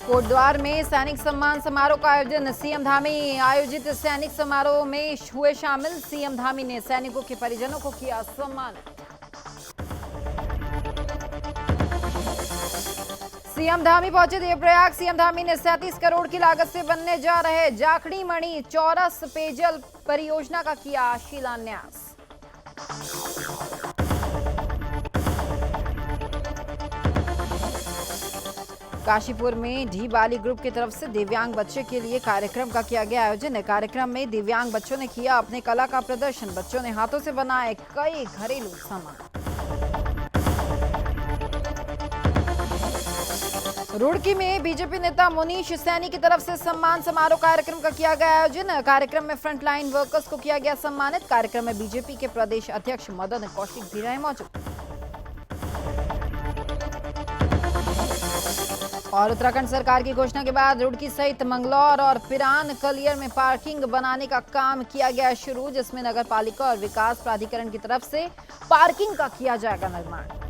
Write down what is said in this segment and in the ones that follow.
कोटद्वार में सैनिक सम्मान समारोह का आयोजन। सीएम धामी आयोजित सैनिक समारोह में हुए शामिल। सीएम धामी ने सैनिकों के परिजनों को किया सम्मानित। सीएम धामी पहुंचे देवप्रयाग। सीएम धामी ने 37 करोड़ की लागत से बनने जा रहे जाखड़ी मणि चौरस पेयजल परियोजना का किया शिलान्यास। काशीपुर में डी बाली ग्रुप की तरफ से दिव्यांग बच्चे के लिए कार्यक्रम का किया गया आयोजन। कार्यक्रम में दिव्यांग बच्चों ने किया अपने कला का प्रदर्शन। बच्चों ने हाथों से बनाए कई घरेलू सामान। रुड़की में बीजेपी नेता मुनीश सैनी की तरफ से सम्मान समारोह कार्यक्रम का किया गया आयोजन। कार्यक्रम में फ्रंटलाइन वर्कर्स को किया गया सम्मानित। कार्यक्रम में बीजेपी के प्रदेश अध्यक्ष मदन कौशिक भी रहे मौजूद। और उत्तराखंड सरकार की घोषणा के बाद रुड़की सहित मंगलौर और पिरान कलियर में पार्किंग बनाने का काम किया गया शुरू, जिसमें नगर पालिका और विकास प्राधिकरण की तरफ से पार्किंग का किया जाएगा निर्माण।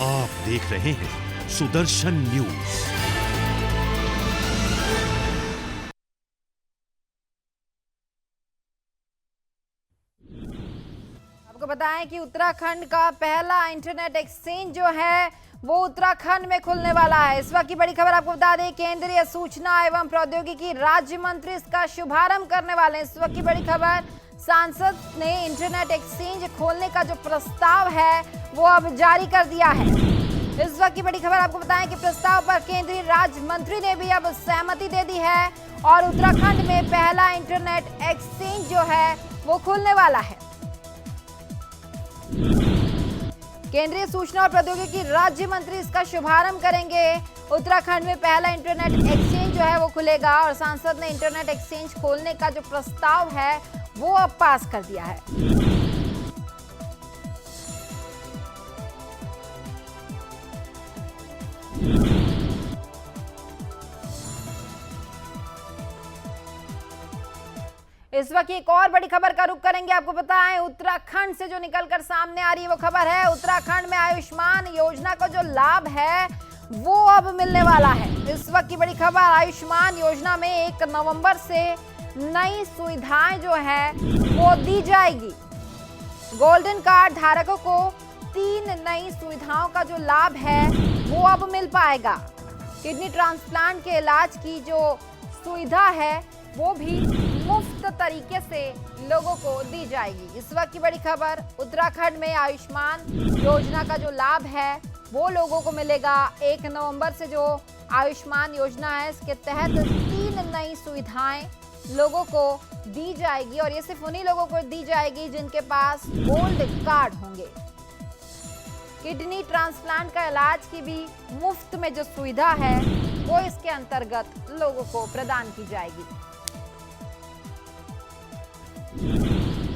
आप देख रहे हैं सुदर्शन न्यूज। आपको बताएं कि उत्तराखंड का पहला इंटरनेट एक्सचेंज जो है वो उत्तराखंड में खुलने वाला है। इस वक्त की बड़ी खबर आपको बता दें, केंद्रीय सूचना एवं प्रौद्योगिकी राज्य मंत्री इसका शुभारंभ करने वाले हैं। इस वक्त की बड़ी खबर, सांसद ने इंटरनेट एक्सचेंज खोलने का जो प्रस्ताव है वो अब जारी कर दिया है। इस वक्त की बड़ी खबर आपको बताएं कि प्रस्ताव पर केंद्रीय राज्य मंत्री ने भी अब सहमति दे दी है और उत्तराखंड में पहला इंटरनेट एक्सचेंज जो है वो खुलने वाला है। केंद्रीय सूचना और प्रौद्योगिकी राज्य मंत्री इसका शुभारंभ करेंगे। उत्तराखंड में पहला इंटरनेट एक्सचेंज जो है वो खुलेगा और सांसद ने इंटरनेट एक्सचेंज खोलने का जो प्रस्ताव है वो अब पास कर दिया है। इस वक्त एक और बड़ी खबर का रुख करेंगे। आपको बताएं, उत्तराखंड से जो निकलकर सामने आ रही है वो खबर है, उत्तराखंड में आयुष्मान योजना का जो लाभ है वो अब मिलने वाला है। इस वक्त की बड़ी खबर, आयुष्मान योजना में 1 नवंबर से नई सुविधाएं जो है वो दी जाएगी। गोल्डन कार्ड धारकों को 3 नई सुविधाओं का जो लाभ है वो अब मिल पाएगा। किडनी ट्रांसप्लांट के इलाज की जो सुविधा है वो भी मुफ्त तरीके से लोगों को दी जाएगी। इस वक्त की बड़ी खबर, उत्तराखंड में आयुष्मान योजना का जो लाभ है वो लोगों को मिलेगा। 1 नवंबर से जो आयुष्मान योजना है इसके तहत 3 नई सुविधाएं लोगों को दी जाएगी और ये सिर्फ उन्हीं लोगों को दी जाएगी जिनके पास गोल्ड कार्ड होंगे। किडनी ट्रांसप्लांट का इलाज की भी मुफ्त में जो सुविधा है वो इसके अंतर्गत लोगों को प्रदान की जाएगी।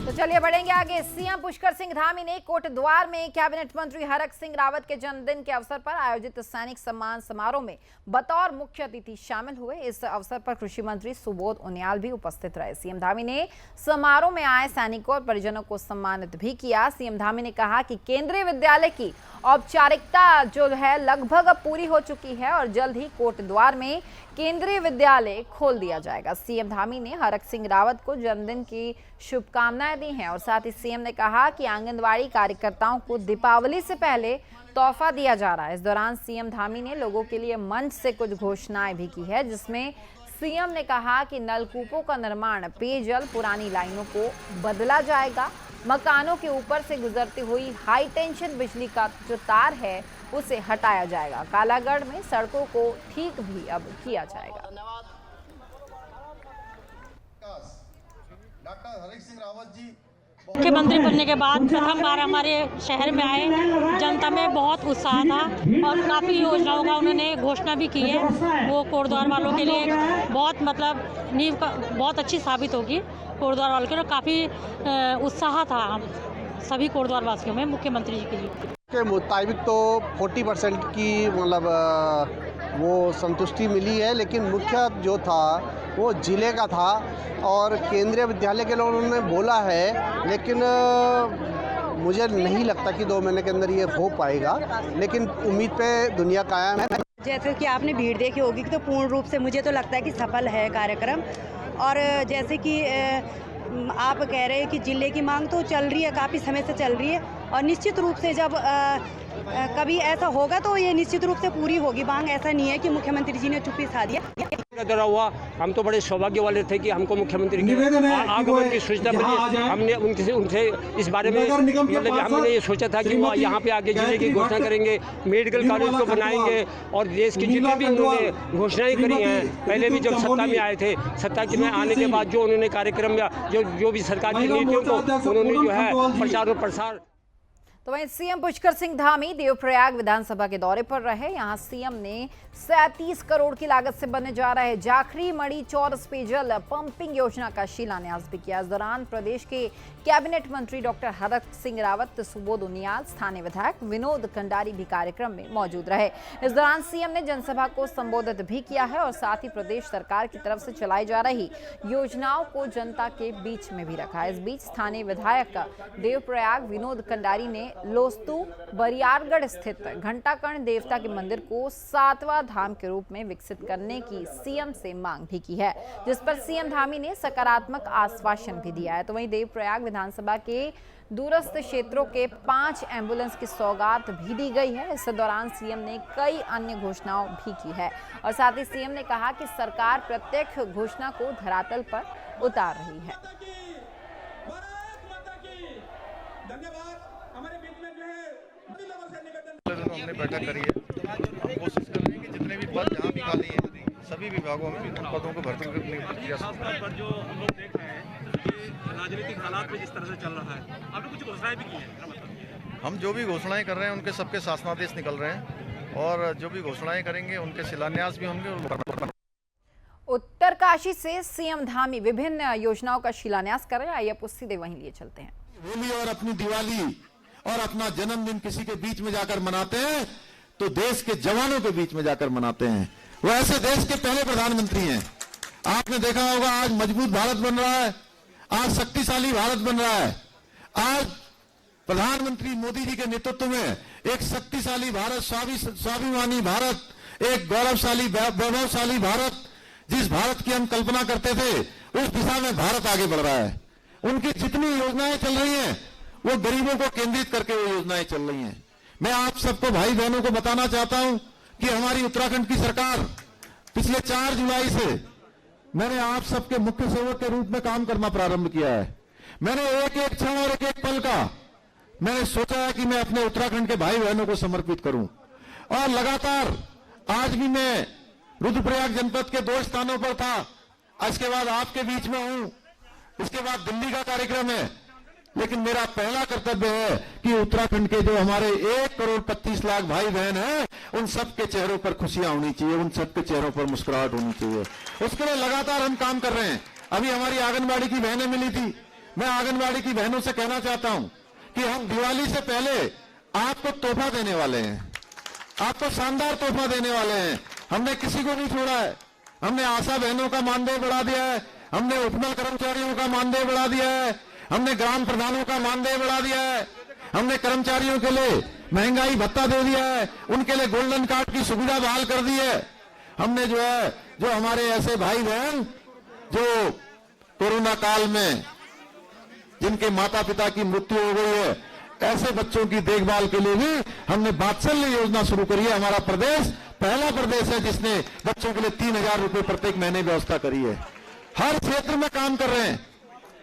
तो चलिए बढ़ेंगे आगे। सीएम पुष्कर सिंह धामी ने कोटद्वार में कैबिनेट मंत्री हरक सिंह रावत के जन्मदिन के अवसर पर आयोजित सैनिक सम्मान समारोह में बतौर मुख्य अतिथि शामिल हुए। इस अवसर पर कृषि मंत्री सुबोध उनियाल भी उपस्थित रहे। सीएम धामी ने समारोह में आए सैनिकों और परिजनों को सम्मानित भी किया। सीएम धामी ने कहा कि केंद्रीय विद्यालय की औपचारिकता जो है लगभग पूरी हो चुकी है और जल्द ही कोटद्वार में केंद्रीय विद्यालय खोल दिया जाएगा। सीएम धामी ने हरक सिंह रावत को जन्मदिन की शुभकामनाएं दी हैं और साथ ही सीएम ने कहा कि आंगनवाड़ी कार्यकर्ताओं को दीपावली से पहले तोहफा दिया जा रहा है। इस दौरान सीएम धामी ने लोगों के लिए मंच से कुछ घोषणाएं भी की है, जिसमें सीएम ने कहा कि नलकूपों का निर्माण, पेयजल, पुरानी लाइनों को बदला जाएगा। मकानों के ऊपर से गुजरती हुई हाई टेंशन बिजली का जो तार है उसे हटाया जाएगा। कालागढ़ में सड़कों को ठीक भी अब किया जाएगा। डॉक्टर हरक सिंह रावत जी मुख्यमंत्री बनने के बाद प्रथम बार हमारे शहर में आए। जनता में बहुत उत्साह था और काफ़ी योजनाओं का उन्होंने घोषणा भी की है। वो कोटद्वार वालों के लिए बहुत नींव का बहुत अच्छी साबित होगी। कोटद्वार वालों के लिए काफ़ी उत्साह था सभी कोटद्वार वासियों में मुख्यमंत्री जी के लिए। के मुताबिक तो 40% की मतलब वो संतुष्टि मिली है, लेकिन मुख्य जो था वो जिले का था और केंद्रीय विद्यालय के लोगों ने बोला है, लेकिन मुझे नहीं लगता कि 2 महीने के अंदर ये हो पाएगा, लेकिन उम्मीद पे दुनिया कायम है। जैसे कि आपने भीड़ देखी होगी तो पूर्ण रूप से मुझे तो लगता है कि सफल है कार्यक्रम। और जैसे कि आप कह रहे हैं कि जिले की मांग तो चल रही है, काफ़ी समय से चल रही है और निश्चित रूप से जब कभी ऐसा होगा तो ये निश्चित रूप से पूरी होगी मांग। ऐसा नहीं है कि मुख्यमंत्री जी ने चुप्पी सा दिया दौरा हुआ। हम तो बड़े सौभाग्य वाले थे कि हमको मुख्यमंत्री के आगमन की सूचना मिली। हमने उनसे इस बारे में मतलब हमने ये सोचा था कि वो यहाँ पे आके जिले की घोषणा करेंगे, मेडिकल कॉलेज को बनाएंगे और देश की जितनी भी उन्होंने घोषणाएं करी हैं। पहले भी जब सत्ता में आए थे, सत्ता में आने के बाद जो उन्होंने कार्यक्रम या जो भी सरकार की नीतियों को उन्होंने जो है प्रचार और प्रसार। तो वहीं सीएम पुष्कर सिंह धामी देवप्रयाग विधानसभा के दौरे पर रहे। यहां सीएम ने 37 करोड़ की लागत से बनने जा रहे जाखरी मड़ी चौरस पेयजल पंपिंग योजना का शिलान्यास भी किया। इस दौरान प्रदेश के कैबिनेट मंत्री डॉक्टर हरक सिंह रावत, सुबोध उनियाल, स्थानीय विधायक विनोद कंडारी भी कार्यक्रम में मौजूद रहे। इस दौरान सीएम ने जनसभा को संबोधित भी किया है और साथ ही प्रदेश सरकार की तरफ से चलाई जा रही योजनाओं को जनता के बीच में भी रखा। इस बीच स्थानीय विधायक देवप्रयाग विनोद कंडारी ने लोस्तु बरियारगढ़ स्थित घंटाकर्ण देवता के मंदिर को 7वां धाम के रूप में विकसित करने की सीएम से मांग भी की है, जिस पर सीएम धामी ने सकारात्मक आश्वासन भी दिया है। तो वहीं देवप्रयाग विधानसभा के दूरस्थ क्षेत्रों के 5 एम्बुलेंस की सौगात भी दी गई है। इस दौरान सीएम ने कई अन्य घोषणाओं भी की है और साथ ही सीएम ने कहा कि सरकार प्रत्येक घोषणा को धरातल पर उतार रही है। हमने बैठक करी है। हम कोशिश कर रहे हैं कि जितने भी पद जहाँ भी खाली हैं सभी विभागों में उन पदों को भर्ती करने की किया। पर जो हम लोग देख रहे हैं कि राजनीतिक हालात में जिस तरह से चल रहा है, आपने कुछ घोषणाएं भी की हैं। हम जो भी घोषणाएं कर रहे हैं उनके सबके शासनादेश निकल रहे हैं और जो भी घोषणाएं करेंगे उनके शिलान्यास भी होंगे। उत्तरकाशी से सीएम धामी विभिन्न योजनाओं का शिलान्यास कर रहे हैं। आइए आप सीधे वहीं लिए चलते हैं। होली और अपनी दिवाली और अपना जन्मदिन किसी के बीच में जाकर मनाते हैं तो देश के जवानों के बीच में जाकर मनाते हैं। वो ऐसे देश के पहले प्रधानमंत्री हैं। आपने देखा होगा आज मजबूत भारत बन रहा है, आज शक्तिशाली भारत बन रहा है। आज प्रधानमंत्री मोदी जी के नेतृत्व में एक शक्तिशाली भारत, स्वाभिमानी भारत, एक गौरवशाली वैभवशाली भारत, जिस भारत की हम कल्पना करते थे उस दिशा में भारत आगे बढ़ रहा है। उनकी जितनी योजनाएं चल रही हैं वो गरीबों को केंद्रित करके वो योजनाएं चल रही हैं। मैं आप सबको भाई बहनों को बताना चाहता हूं कि हमारी उत्तराखंड की सरकार पिछले 4 जुलाई से मैंने आप सबके मुख्य सेवक के रूप में काम करना प्रारंभ किया है। मैंने एक एक क्षण और एक एक पल का मैंने सोचा है कि मैं अपने उत्तराखंड के भाई बहनों को समर्पित करूं और लगातार आज भी मैं रुद्रप्रयाग जनपद के 2 स्थानों पर था। इसके बाद आपके बीच में हूं, इसके बाद दिल्ली का कार्यक्रम है, लेकिन मेरा पहला कर्तव्य है कि उत्तराखंड के जो हमारे 1 करोड़ 25 लाख भाई बहन हैं उन सबके चेहरों पर खुशियां होनी चाहिए, उन सबके चेहरों पर मुस्कुराहट होनी चाहिए। उसके लिए लगातार हम काम कर रहे हैं। अभी हमारी आंगनबाड़ी की बहनें मिली थी। मैं आंगनबाड़ी की बहनों से कहना चाहता हूं कि हम दिवाली से पहले आपको तोहफा देने वाले हैं, आपको शानदार तोहफा देने वाले हैं। हमने किसी को नहीं छोड़ा है। हमने आशा बहनों का मानदेय बढ़ा दिया है, हमने उपनल कर्मचारियों का मानदेय बढ़ा दिया है, हमने ग्राम प्रधानों का मानदेय बढ़ा दिया है, हमने कर्मचारियों के लिए महंगाई भत्ता दे दिया है, उनके लिए गोल्डन कार्ड की सुविधा बहाल कर दी है। हमने जो हमारे ऐसे भाई बहन जो कोरोना काल में जिनके माता पिता की मृत्यु हो गई है, ऐसे बच्चों की देखभाल के लिए भी हमने वात्सल्य योजना शुरू करी है। हमारा प्रदेश पहला प्रदेश है जिसने बच्चों के लिए 3000 रुपए प्रत्येक महीने व्यवस्था करी है। हर क्षेत्र में काम कर रहे हैं,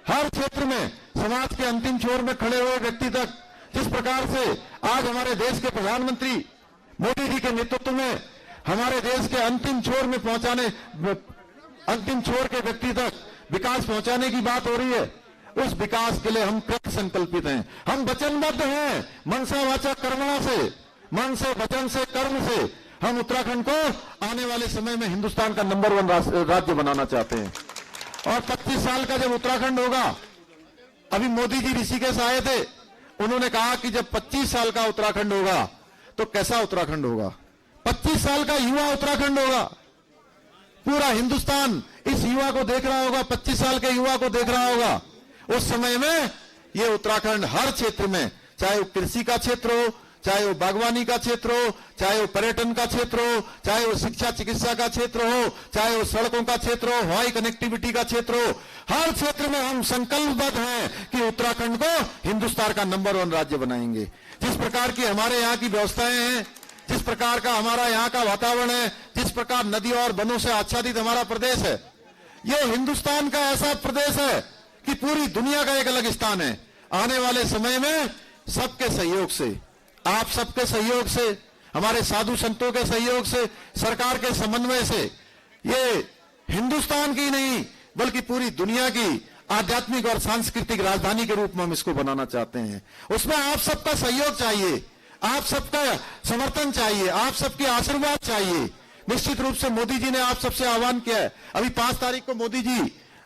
हर क्षेत्र में समाज के अंतिम छोर में खड़े हुए व्यक्ति तक। जिस प्रकार से आज हमारे देश के प्रधानमंत्री मोदी जी के नेतृत्व में हमारे देश के अंतिम छोर के व्यक्ति तक विकास पहुंचाने की बात हो रही है, उस विकास के लिए हम कृत संकल्पित हैं। हम वचनबद्ध हैं। मन से वाचा कर्मणा से, मन से वचन से कर्म से हम उत्तराखंड को आने वाले समय में हिंदुस्तान का नंबर 1 राज्य बनाना चाहते हैं। और 25 साल का जब उत्तराखंड होगा, अभी मोदी जी ऋषिकेश आए थे, उन्होंने कहा कि जब 25 साल का उत्तराखंड होगा तो कैसा उत्तराखंड होगा। 25 साल का युवा उत्तराखंड होगा। पूरा हिंदुस्तान इस युवा को देख रहा होगा, 25 साल के युवा को देख रहा होगा। उस समय में ये उत्तराखंड हर क्षेत्र में, चाहे वो कृषि का क्षेत्र हो, चाहे वो बागवानी का क्षेत्र हो, चाहे वो पर्यटन का क्षेत्र हो, चाहे वो शिक्षा चिकित्सा का क्षेत्र हो, चाहे वो सड़कों का क्षेत्र हो, हवाई कनेक्टिविटी का क्षेत्र हो, हर क्षेत्र में हम संकल्पबद्ध हैं कि उत्तराखंड को हिंदुस्तान का नंबर 1 राज्य बनाएंगे। जिस प्रकार की हमारे यहाँ की व्यवस्थाएं हैं, जिस प्रकार का हमारा यहाँ का वातावरण है, जिस प्रकार नदियों और वनों से आच्छादित हमारा प्रदेश है, ये हिंदुस्तान का ऐसा प्रदेश है कि पूरी दुनिया का एक अलग स्थान है। आने वाले समय में सबके सहयोग से, आप सबके सहयोग से, हमारे साधु संतों के सहयोग से, सरकार के समन्वय से ये हिंदुस्तान की नहीं बल्कि पूरी दुनिया की आध्यात्मिक और सांस्कृतिक राजधानी के रूप में हम इसको बनाना चाहते हैं। उसमें आप सबका सहयोग चाहिए, आप सबका समर्थन चाहिए, आप सबके आशीर्वाद चाहिए। निश्चित रूप से मोदी जी ने आप सबसे आह्वान किया है। अभी 5 तारीख को मोदी जी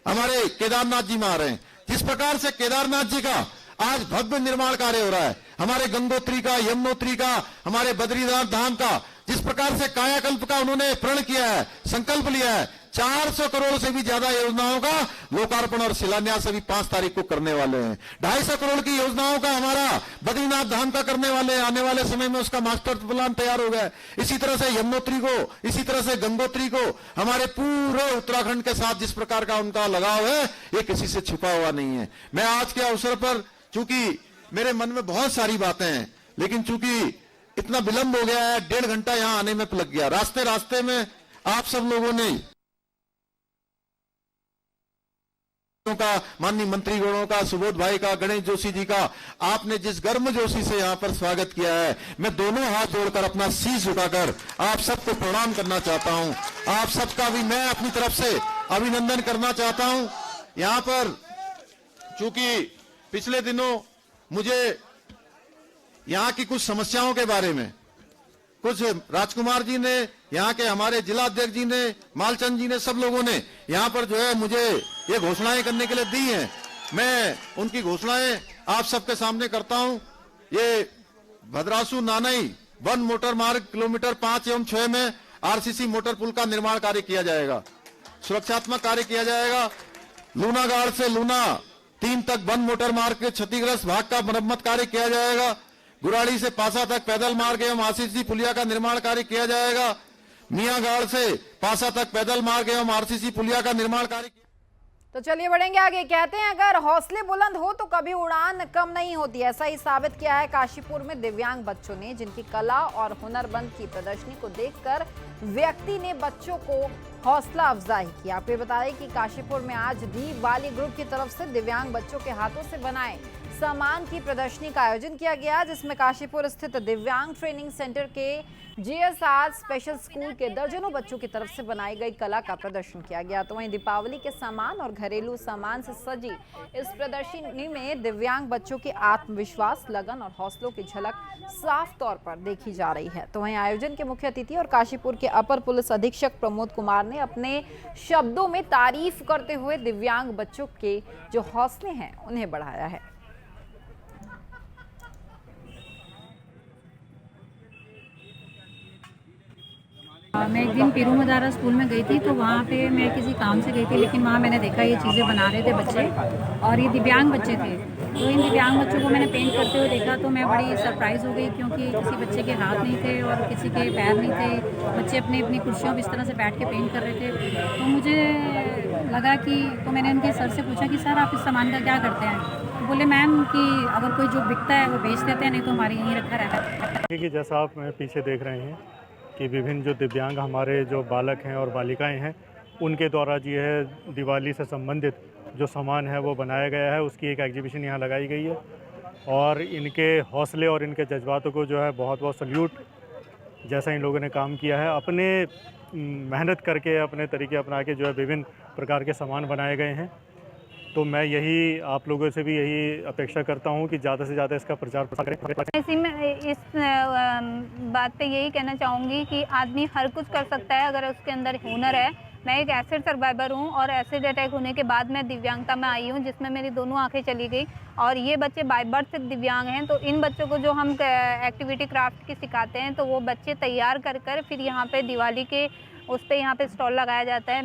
हमारे केदारनाथ जी में आ रहे हैं। जिस प्रकार से केदारनाथ जी का आज भव्य निर्माण कार्य हो रहा है, हमारे गंगोत्री का, यमुनोत्री का, हमारे बद्रीनाथ धाम का, जिस प्रकार से कायाकल्प का उन्होंने प्रण किया है, संकल्प लिया है, 400 करोड़ से भी ज्यादा योजनाओं का लोकार्पण और शिलान्यास अभी 5 तारीख को करने वाले हैं। 250 करोड़ की योजनाओं का हमारा बद्रीनाथ धाम का करने वाले हैं। आने वाले समय में उसका मास्टर प्लान तैयार हो गया है। इसी तरह से यमुनोत्री को, इसी तरह से गंगोत्री को, हमारे पूरे उत्तराखंड के साथ जिस प्रकार का उनका लगाव है, ये किसी से छिपा हुआ नहीं है। मैं आज के अवसर पर, चूंकि मेरे मन में बहुत सारी बातें हैं, लेकिन चूंकि इतना विलंब हो गया है, 1.5 घंटा यहां आने में लग गया। रास्ते में आप सब लोगों ने का, माननीय मंत्रीगणों का, सुबोध भाई का, गणेश जोशी जी का, आपने जिस गर्मजोशी से यहां पर स्वागत किया है, मैं दोनों हाथ जोड़कर अपना शीश झुकाकर आप सबको प्रणाम करना चाहता हूं। आप सबका भी मैं अपनी तरफ से अभिनंदन करना चाहता हूं। यहां पर चूंकि पिछले दिनों मुझे यहां की कुछ समस्याओं के बारे में कुछ राजकुमार जी ने, यहाँ के हमारे जिला अध्यक्ष जी ने, मालचंद जी ने, सब लोगों ने यहाँ पर जो है मुझे ये घोषणाएं करने के लिए दी हैं। मैं उनकी घोषणाएं आप सबके सामने करता हूं। ये भद्रासु नानई वन मोटर मार्ग किलोमीटर 5 एवं 6 में आरसीसी मोटर पुल का निर्माण कार्य किया जाएगा, सुरक्षात्मक कार्य किया जाएगा। लूनागाड़ से लूना 3 तक वन मोटर मार्ग के क्षतिग्रस्त भाग का मरम्मत कार्य किया जाएगा। गुराड़ी से पासा तक पैदल मार्ग एवं आरसीसी पुलिया का निर्माण कार्य किया जाएगा। मियागाड़ से पासा तक पैदल मार्ग एवं आरसीसी पुलिया का निर्माण कार्य। तो चलिए बढ़ेंगे आगे। कहते हैं अगर हौसले बुलंद हो तो कभी उड़ान कम नहीं होती। ऐसा ही साबित किया है काशीपुर में दिव्यांग बच्चों ने, जिनकी कला और हुनरमंद की प्रदर्शनी को देखकर व्यक्ति ने बच्चों को हौसला अफजाई की। आपको बता दें कि काशीपुर में आज दीप वाली ग्रुप की तरफ से दिव्यांग बच्चों के हाथों से बनाए सामान की प्रदर्शनी का आयोजन किया गया, जिसमें काशीपुर स्थित दिव्यांग ट्रेनिंग सेंटर के जीएसआर स्पेशल स्कूल के दर्जनों बच्चों की तरफ से बनाई गई कला का प्रदर्शन किया गया। तो वहीं दीपावली के सामान और घरेलू सामान से सजी इस प्रदर्शनी में दिव्यांग बच्चों के आत्मविश्वास, लगन और हौसलों की झलक साफ तौर पर देखी जा रही है। तो वहीं आयोजन के मुख्य अतिथि और काशीपुर के अपर पुलिस अधीक्षक प्रमोद कुमार ने अपने शब्दों में तारीफ करते हुए दिव्यांग बच्चों के जो हौसले हैं उन्हें बढ़ाया है। मैं एक दिन पीरू मदारा स्कूल में गई थी, तो वहाँ पे मैं किसी काम से गई थी, लेकिन वहाँ मैंने देखा ये चीज़ें बना रहे थे बच्चे, और ये दिव्यांग बच्चे थे। तो इन दिव्यांग बच्चों को मैंने पेंट करते हुए देखा तो मैं बड़ी सरप्राइज़ हो गई, क्योंकि किसी बच्चे के हाथ नहीं थे और किसी के पैर नहीं थे। बच्चे अपनी अपनी कुर्सियों पर इस तरह से बैठ के पेंट कर रहे थे। तो मुझे लगा कि, तो मैंने उनके सर से पूछा कि सर आप इस सामान का क्या करते हैं? तो बोले मैम कि अगर कोई जो बिकता है वो बेच देते हैं, नहीं तो हमारे यहीं रखा रहता है। क्योंकि जैसा आप पीछे देख रहे हैं कि विभिन्न जो दिव्यांग हमारे जो बालक हैं और बालिकाएं हैं, उनके द्वारा जो है दिवाली से संबंधित जो सामान है वो बनाया गया है, उसकी एक एग्जीबिशन यहाँ लगाई गई है। और इनके हौसले और इनके जज्बातों को जो है बहुत बहुत सल्यूट, जैसा इन लोगों ने काम किया है, अपने मेहनत करके अपने तरीके अपना के जो है विभिन्न प्रकार के सामान बनाए गए हैं। तो मैं यही आप लोगों से भी यही अपेक्षा करता हूं कि ज़्यादा से ज़्यादा इसका प्रचार प्रसार करें। ऐसे में इस बात पे यही कहना चाहूँगी कि आदमी हर कुछ कर सकता है अगर उसके अंदर हुनर है, मैं एक एसिड सर्वाइवर हूँ और एसिड अटैक होने के बाद मैं दिव्यांगता में आई हूँ, जिसमें मेरी दोनों आंखें चली गई। और ये बच्चे बाय बर्थ दिव्यांग हैं, तो इन बच्चों को जो हम एक्टिविटी क्राफ्ट की सिखाते हैं, तो वो बच्चे तैयार कर फिर यहाँ पे दिवाली के उस पर यहाँ पे स्टॉल लगाया जाता है।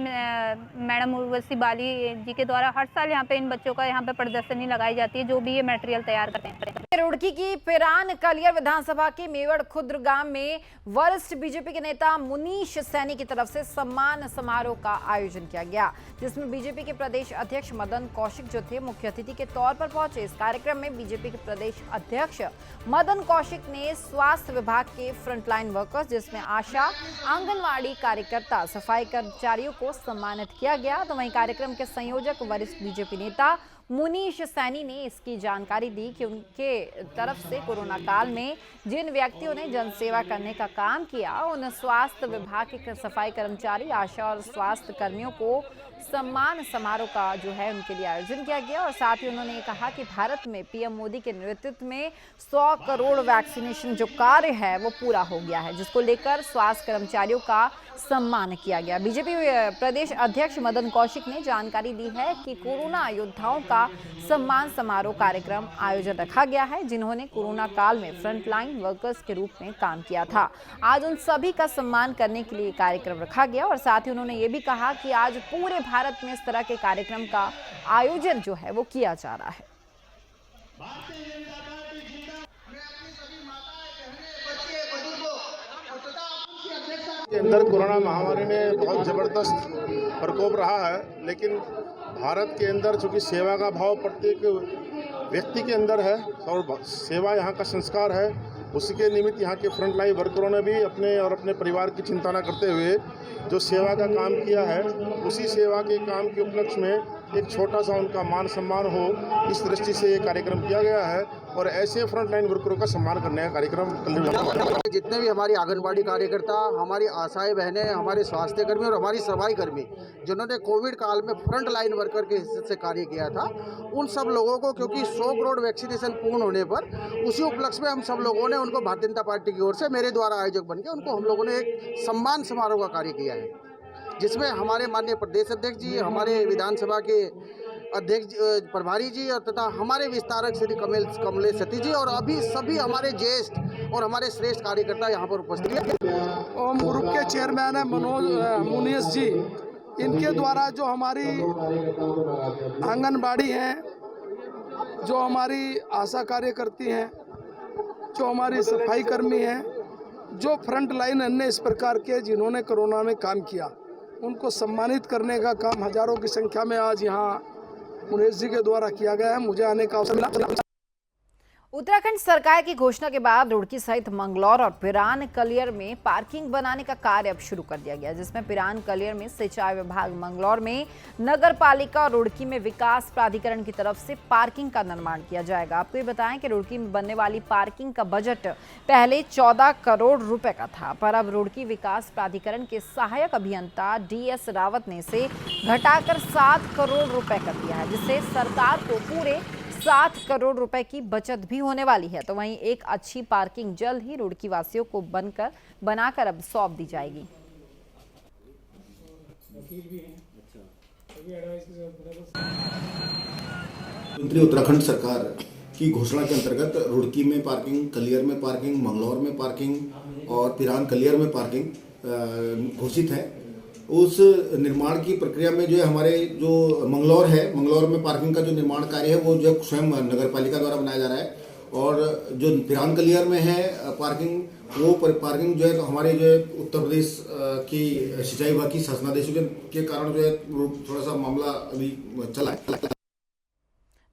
मैडम उर्वशी बाली जी के द्वारा हर साल यहाँ पे इन बच्चों का यहाँ पे प्रदर्शनी लगाई जाती है, जो भी ये मटेरियल तैयार करते हैं। रुड़की की पिरान कलियर विधानसभा के मेवड़ खुर्द गांव में वरिष्ठ बीजेपी के नेता मुनीश सैनी की तरफ से सम्मान समारोह का आयोजन किया गया, जिसमें बीजेपी के प्रदेश अध्यक्ष मदन कौशिक जो थे मुख्य अतिथि के तौर पर पहुंचे। इस कार्यक्रम में बीजेपी के प्रदेश अध्यक्ष मदन कौशिक ने स्वास्थ्य विभाग के फ्रंटलाइन वर्कर्स, जिसमें आशा, आंगनवाड़ी कार्यकर्ता, सफाई कर्मचारियों को सम्मानित किया गया। तो वहीं कार्यक्रम के संयोजक वरिष्ठ बीजेपी नेता मुनीश सैनी ने इसकी जानकारी दी कि उनके तरफ से कोरोना काल में जिन व्यक्तियों ने जनसेवा करने का काम किया, उन स्वास्थ्य विभाग के सफाई कर्मचारी, आशा और स्वास्थ्य कर्मियों को सम्मान समारोह का जो है उनके लिए आयोजन किया गया। और साथ ही उन्होंने कहा कि भारत में पीएम मोदी के नेतृत्व में 100 करोड़ वैक्सीनेशन जो कार्य है वो पूरा हो गया है, जिसको लेकर स्वास्थ्य कर्मचारियों का सम्मान किया गया। बीजेपी प्रदेश अध्यक्ष मदन कौशिक ने जानकारी दी है कि कोरोना योद्धाओं का सम्मान समारोह कार्यक्रम आयोजन रखा गया है, जिन्होंने कोरोना काल में फ्रंटलाइन वर्कर्स के रूप में काम किया था। आज उन सभी का सम्मान करने के लिए कार्यक्रम रखा गया। और साथ ही उन्होंने ये भी कहा कि आज पूरे भारत में इस तरह के कार्यक्रम का आयोजन जो है वो किया जा रहा है। के अंदर कोरोना महामारी ने बहुत ज़बरदस्त प्रकोप रहा है, लेकिन भारत के अंदर चूँकि सेवा का भाव प्रत्येक व्यक्ति के अंदर है और सेवा यहाँ का संस्कार है, उसी के निमित्त यहाँ के फ्रंटलाइन वर्करों ने भी अपने और अपने परिवार की चिंता न करते हुए जो सेवा का काम किया है, उसी सेवा के काम के उपलक्ष्य में एक छोटा सा उनका मान सम्मान हो, इस दृष्टि से ये कार्यक्रम किया गया है। और ऐसे फ्रंटलाइन वर्करों का सम्मान करने का कार्यक्रम जितने भी हमारी आंगनबाड़ी कार्यकर्ता, हमारी आशाएं बहनें, हमारे स्वास्थ्य कर्मी और हमारी सफाई कर्मी जिन्होंने कोविड काल में फ्रंट लाइन वर्कर के हिस्से से कार्य किया था, उन सब लोगों को क्योंकि 100 करोड़ वैक्सीनेशन पूर्ण होने पर उसी उपलक्ष्य में हम सब लोगों ने उनको भारतीय जनता पार्टी की ओर से मेरे द्वारा आयोजक बनकर उनको हम लोगों ने एक सम्मान समारोह का कार्य किया है, जिसमें हमारे माननीय प्रदेश अध्यक्ष जी, हमारे विधानसभा के अध्यक्ष प्रभारी जी और तथा हमारे विस्तारक श्री कमलेश सती जी और अभी सभी हमारे ज्येष्ठ और हमारे श्रेष्ठ कार्यकर्ता यहाँ पर उपस्थित हैं। ओम ग्रुप के चेयरमैन है मुनीश जी, इनके द्वारा जो हमारी आंगनबाड़ी हैं, जो हमारी आशा कार्यकर्ती हैं, जो हमारी सफाई कर्मी हैं, जो फ्रंट लाइन अन्य इस प्रकार के जिन्होंने कोरोना में काम किया, उनको सम्मानित करने का काम हजारों की संख्या में आज यहाँ मुनीश जी के द्वारा किया गया है। मुझे आने का अवसर मिला। उत्तराखंड सरकार की घोषणा के बाद रुड़की सहित मंगलौर और पिरान कलियर में पार्किंग बनाने का कार्य अब शुरू कर दिया गया, जिसमें पिरान कलियर में सिंचाई विभाग, मंगलौर में नगर पालिका और रुड़की में विकास प्राधिकरण की तरफ से पार्किंग का निर्माण किया जाएगा। आपको ये बताएं कि रुड़की में बनने वाली पार्किंग का बजट पहले 14 करोड़ रुपए का था, पर अब रुड़की विकास प्राधिकरण के सहायक अभियंता DS रावत ने इसे घटाकर 7 करोड़ रुपए कर दिया है, जिससे सरकार को पूरे 7 करोड़ रुपए की बचत भी होने वाली है। तो वहीं एक अच्छी पार्किंग जल्द ही रुड़की वासियों को बनाकर अब सौंप दी जाएगी। मंत्री उत्तराखंड सरकार की घोषणा के अंतर्गत रुड़की में पार्किंग, कलियर में पार्किंग, मंगलौर में पार्किंग और पिरान कलियर में पार्किंग घोषित है। उस निर्माण की प्रक्रिया में जो है हमारे जो मंगलौर है, मंगलौर में पार्किंग का जो निर्माण कार्य है वो जो स्वयं नगर पालिका द्वारा बनाया जा रहा है, और जो पिरान कलियर में है पार्किंग, वो पार्किंग जो है तो हमारे जो है उत्तर प्रदेश की सिंचाई विभाग की शासनादेशों के कारण जो है थोड़ा सा मामला अभी चला है।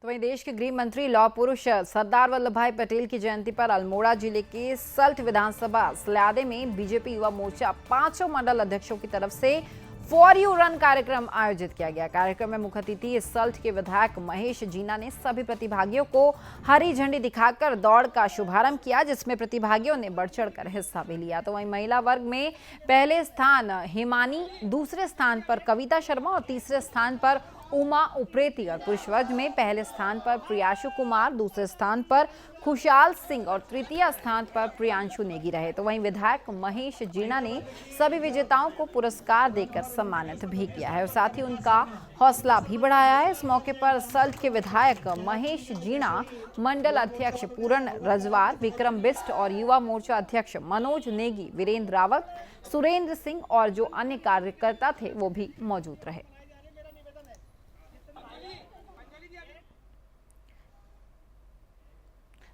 तो वहीं देश के गृह मंत्री लौह पुरुष सरदार वल्लभ भाई पटेल की जयंती पर अल्मोड़ा जिले के सल्ट विधानसभा स्ल्यादे में बीजेपी युवा मोर्चा 5 मंडल अध्यक्षों की तरफ से फॉर यू रन कार्यक्रम आयोजित किया गया। कार्यक्रम में मुख्य अतिथि सल्ट के विधायक महेश जीना ने सभी प्रतिभागियों को हरी झंडी दिखाकर दौड़ का शुभारंभ किया, जिसमें प्रतिभागियों ने बढ़ चढ़कर हिस्सा भी लिया। तो वहीं महिला वर्ग में पहले स्थान हिमानी, दूसरे स्थान पर कविता शर्मा और तीसरे स्थान पर उमा उप्रेती और पुरुष वर्ग में पहले स्थान पर प्रियांशु कुमार, दूसरे स्थान पर खुशहाल सिंह और तृतीय स्थान पर प्रियांशु नेगी रहे। तो वहीं विधायक महेश जीणा ने सभी विजेताओं को पुरस्कार देकर सम्मानित भी किया है और साथ ही उनका हौसला भी बढ़ाया है। इस मौके पर सल्ट के विधायक महेश जीणा, मंडल अध्यक्ष पूरण रजवार, विक्रम बिस्ट और युवा मोर्चा अध्यक्ष मनोज नेगी, वीरेंद्र रावत, सुरेंद्र सिंह और जो अन्य कार्यकर्ता थे वो भी मौजूद रहे।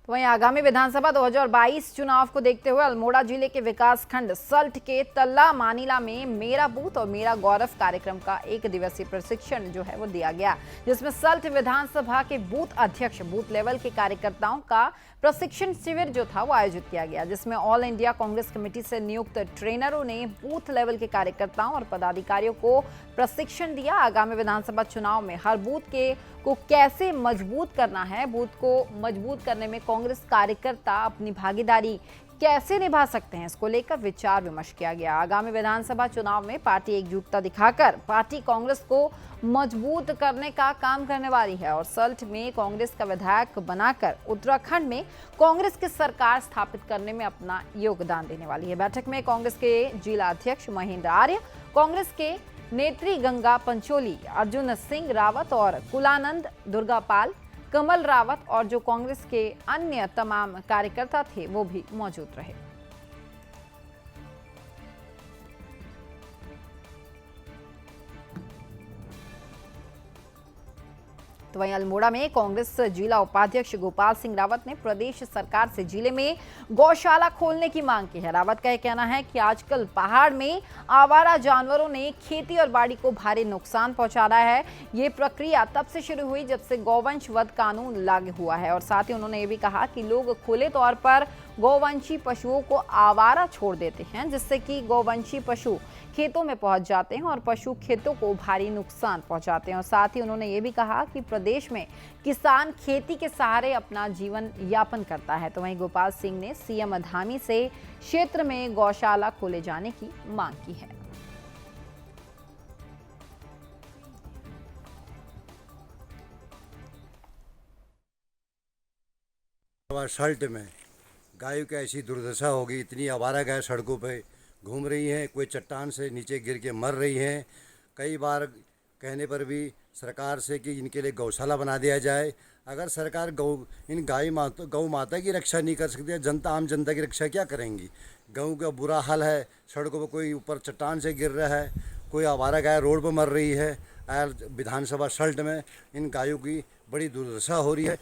तो वहीं आगामी विधानसभा 2022 चुनाव को देखते हुए अल्मोड़ा जिले के विकास खंड सल्ट के तल्ला मानीला में मेरा बूथ और मेरा गौरव कार्यक्रम का 1 दिवसीय प्रशिक्षण जो है वो दिया गया, जिसमें सल्ट विधानसभा के बूथ अध्यक्ष, बूथ लेवल के कार्यकर्ताओं का प्रशिक्षण शिविर जो था वो आयोजित किया गया, जिसमें ऑल इंडिया कांग्रेस कमेटी से नियुक्त ट्रेनरों ने बूथ लेवल के कार्यकर्ताओं और पदाधिकारियों को प्रशिक्षण दिया। आगामी विधानसभा चुनाव में हर बूथ को कैसे मजबूत करना है, बूथ को मजबूत करने में कांग्रेस कार्यकर्ता अपनी भागीदारी कैसे निभा सकते हैं, इसको लेकर विचार विमर्श किया गया। आगामी विधानसभा चुनाव में पार्टी एकजुटता दिखाकर पार्टी कांग्रेस को मजबूत करने का काम करने वाली है और सल्ट में कांग्रेस का विधायक बनाकर उत्तराखंड में कांग्रेस की सरकार स्थापित करने में अपना योगदान देने वाली है। बैठक में कांग्रेस के जिला अध्यक्ष महेंद्र आर्य, कांग्रेस के नेत्री गंगा पंचोली, अर्जुन सिंह रावत और कुलानंद दुर्गापाल, कमल रावत और जो कांग्रेस के अन्य तमाम कार्यकर्ता थे वो भी मौजूद रहे। तो वहीं अल्मोड़ा में कांग्रेस जिला उपाध्यक्ष गोपाल सिंह रावत ने प्रदेश सरकार से जिले में गौशाला खोलने की मांग की है। रावत का यह कहना है कि आजकल पहाड़ में आवारा जानवरों ने खेती और बाड़ी को भारी नुकसान पहुंचा रहा है। ये प्रक्रिया तब से शुरू हुई जब से गौवंश वध कानून लागू हुआ है और साथ ही उन्होंने ये भी कहा कि लोग खुले तौर पर गौवंशी पशुओं को आवारा छोड़ देते हैं, जिससे कि गौवंशी पशु खेतों में पहुंच जाते हैं और पशु खेतों को भारी नुकसान पहुंचाते हैं। और साथ ही उन्होंने ये भी कहा कि प्रदेश में किसान खेती के सहारे अपना जीवन यापन करता है। तो वहीं गोपाल सिंह ने सीएम धामी से क्षेत्र में गौशाला खोले जाने की मांग की है। सल्ट में गायों की ऐसी दुर्दशा होगी, इतनी आवारा गाय सड़कों पे घूम रही हैं, कोई चट्टान से नीचे गिर के मर रही हैं। कई बार कहने पर भी सरकार से कि इनके लिए गौशाला बना दिया जाए। अगर सरकार इन गौ माता की रक्षा नहीं कर सकती, जनता आम जनता की रक्षा क्या करेंगी। गऊ का बुरा हाल है, सड़कों पर कोई ऊपर चट्टान से गिर रहा है, कोई आवारा गाय रोड पर मर रही है। विधानसभा सल्ट में इन गायों की बड़ी दुर्दशा हो रही है।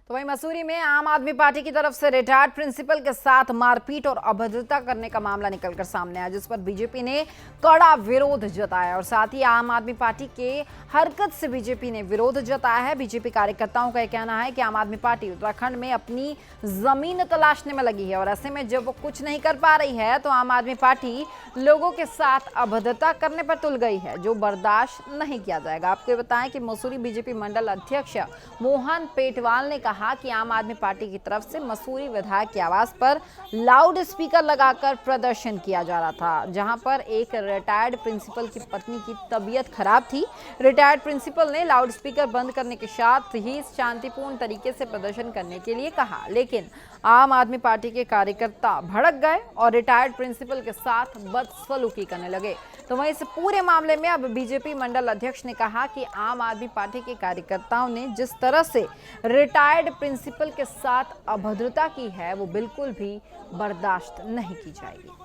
तो वहीं मसूरी में आम आदमी पार्टी की तरफ से रिटायर्ड प्रिंसिपल के साथ मारपीट और अभद्रता करने का मामला निकलकर सामने आया, जिस पर बीजेपी ने कड़ा विरोध जताया और साथ ही आम आदमी पार्टी के हरकत से बीजेपी ने विरोध जताया है। बीजेपी कार्यकर्ताओं का यह कहना है कि आम आदमी पार्टी उत्तराखंड में अपनी जमीन तलाशने में लगी है और ऐसे में जब वो कुछ नहीं कर पा रही है तो आम आदमी पार्टी लोगों के साथ अभद्रता करने पर तुल गई है, जो बर्दाश्त नहीं किया जाएगा। आपको बताएं कि मसूरी बीजेपी मंडल अध्यक्ष मोहन पेटवाल ने कहा कि आम आदमी पार्टी की तरफ से मसूरी विधायक के आवास पर लाउड स्पीकर लगाकर प्रदर्शन किया जा रहा था, जहां पर एक रिटायर्ड प्रिंसिपल की पत्नी की तबीयत खराब थी। रिटायर्ड प्रिंसिपल ने लाउड स्पीकर बंद करने के साथ ही शांतिपूर्ण तरीके से प्रदर्शन करने के लिए कहा, लेकिन आम आदमी पार्टी के कार्यकर्ता भड़क गए और रिटायर्ड प्रिंसिपल के साथ बदसलूकी करने लगे। तो वहीं इस पूरे मामले में अब बीजेपी मंडल अध्यक्ष ने कहा कि आम आदमी पार्टी के कार्यकर्ताओं ने जिस तरह से रिटायर्ड प्रिंसिपल के साथ अभद्रता की है वो बिल्कुल भी बर्दाश्त नहीं की जाएगी।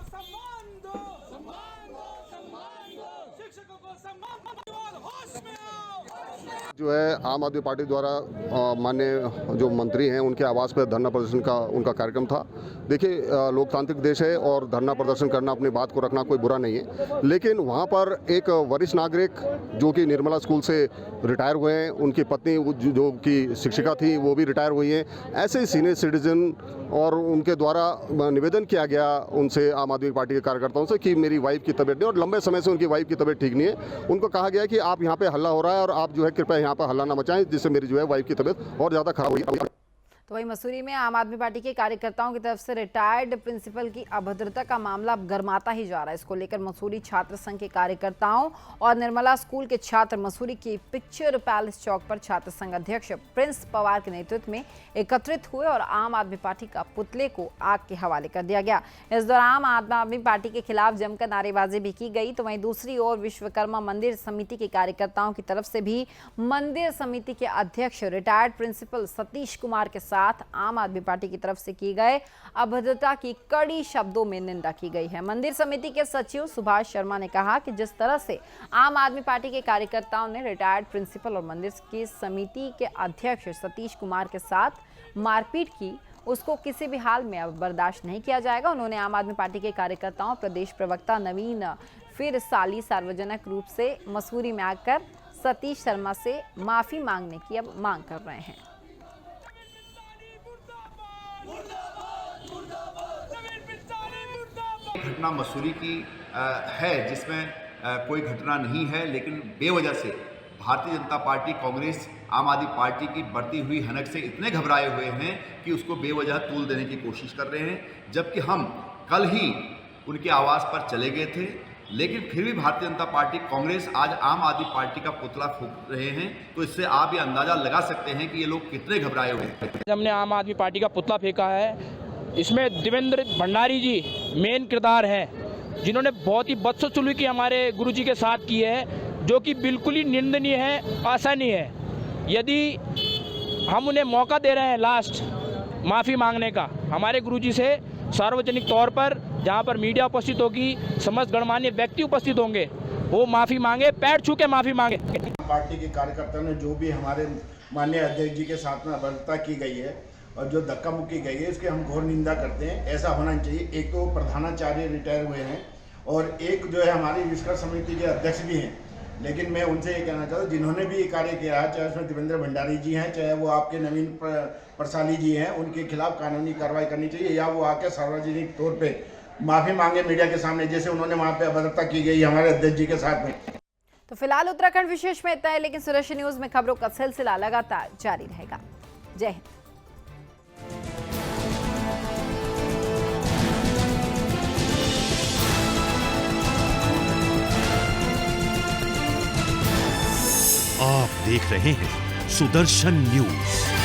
जो है आम आदमी पार्टी द्वारा माननीय जो मंत्री हैं उनके आवास पर धरना प्रदर्शन का उनका कार्यक्रम था। देखिए, लोकतांत्रिक देश है और धरना प्रदर्शन करना, अपनी बात को रखना कोई बुरा नहीं है, लेकिन वहाँ पर एक वरिष्ठ नागरिक जो कि निर्मला स्कूल से रिटायर हुए हैं, उनकी पत्नी जो कि शिक्षिका थी वो भी रिटायर हुई हैं, ऐसे सीनियर सिटीजन और उनके द्वारा निवेदन किया गया उनसे, आम आदमी पार्टी के कार्यकर्ताओं से, कि मेरी वाइफ की तबीयत नहीं, और लंबे समय से उनकी वाइफ की तबीयत ठीक नहीं है। उनको कहा गया कि आप यहाँ पे हल्ला हो रहा है और आप जो है कृपया यहाँ पर हल्ला ना मचाएं, जिससे मेरी जो है वाइफ की तबीयत और ज़्यादा खराब हुई। तो वहीं मसूरी में आम आदमी पार्टी के कार्यकर्ताओं की तरफ से रिटायर्ड प्रिंसिपल की अभद्रता का मामला अब गर्माता ही जा रहा है। इसको लेकर मसूरी छात्र संघ के कार्यकर्ताओं और निर्मला स्कूल के छात्र मसूरी की पिक्चर पैलेस चौक पर छात्र संघ अध्यक्ष प्रिंस पवार के नेतृत्व में एकत्रित हुए और आम आदमी पार्टी का पुतले को आग के हवाले कर दिया गया। इस दौरान आम आदमी पार्टी के खिलाफ जमकर नारेबाजी भी की गई। तो वहीं दूसरी ओर विश्वकर्मा मंदिर समिति के कार्यकर्ताओं की तरफ से भी मंदिर समिति के अध्यक्ष रिटायर्ड प्रिंसिपल सतीश कुमार के साथ आम आदमी पार्टी की तरफ से की गए अभद्रता की कड़ी शब्दों में निंदा की गई है। मंदिर समिति के सचिव सुभाष शर्मा ने कहा कि जिस तरह से आम आदमी पार्टी के कार्यकर्ताओं ने रिटायर्ड प्रिंसिपल और मंदिर की समिति के अध्यक्ष सतीश कुमार के साथ मारपीट की, उसको किसी भी हाल में अब बर्दाश्त नहीं किया जाएगा। उन्होंने आम आदमी पार्टी के कार्यकर्ताओं प्रदेश प्रवक्ता नवीन फिरसाली सार्वजनिक रूप से मसूरी में आकर सतीश शर्मा से माफी मांगने की अब मांग कर रहे हैं। घटना मसूरी की है जिसमें कोई घटना नहीं है, लेकिन बेवजह से भारतीय जनता पार्टी, कांग्रेस, आम आदमी पार्टी की बढ़ती हुई हनक से इतने घबराए हुए हैं कि उसको बेवजह तूल देने की कोशिश कर रहे हैं। जबकि हम कल ही उनके आवास पर चले गए थे, लेकिन फिर भी भारतीय जनता पार्टी, कांग्रेस आज आम आदमी पार्टी का पुतला फूंक रहे हैं। तो इससे आप ये अंदाजा लगा सकते हैं कि ये लोग कितने घबराए हुए हैं। हमने आम आदमी पार्टी का पुतला फेंका है, इसमें देवेंद्र भंडारी जी मेन किरदार हैं, जिन्होंने बहुत ही बदसलूकी हमारे गुरुजी के साथ की है, जो कि बिल्कुल ही निंदनीय है, असहनीय है। यदि हम उन्हें मौका दे रहे हैं लास्ट माफ़ी मांगने का, हमारे गुरुजी से सार्वजनिक तौर पर, जहां पर मीडिया उपस्थित होगी, समस्त गणमान्य व्यक्ति उपस्थित होंगे, वो माफ़ी मांगे, पैर छू के माफ़ी मांगे। पार्टी के कार्यकर्ताओं ने जो भी हमारे माननीय अध्यक्ष जी के साथ में अभद्रता की गई है और जो धक्का मुक्की गई है, इसकी हम घोर निंदा करते हैं। ऐसा होना चाहिए। एक तो प्रधानाचार्य रिटायर हुए हैं और एक जो है हमारी विश्वकर्मा समिति के अध्यक्ष भी हैं। लेकिन मैं उनसे ये कहना चाहता हूँ, जिन्होंने भी ये कार्य किया है, चाहे उसमें देवेंद्र भंडारी जी हैं, चाहे वो आपके नवीन प्रसाली जी हैं, उनके खिलाफ कानूनी कार्रवाई करनी चाहिए, या वो आके सार्वजनिक तौर पे माफ़ी मांगे मीडिया के सामने, जैसे उन्होंने वहाँ पे अभद्रता की गई हमारे अध्यक्ष जी के साथ में। तो फिलहाल उत्तराखंड विशेष में इतना है, लेकिन सुदर्शन न्यूज में खबरों का सिलसिला लगातार जारी रहेगा। जय हिंद। आप देख रहे हैं सुदर्शन न्यूज।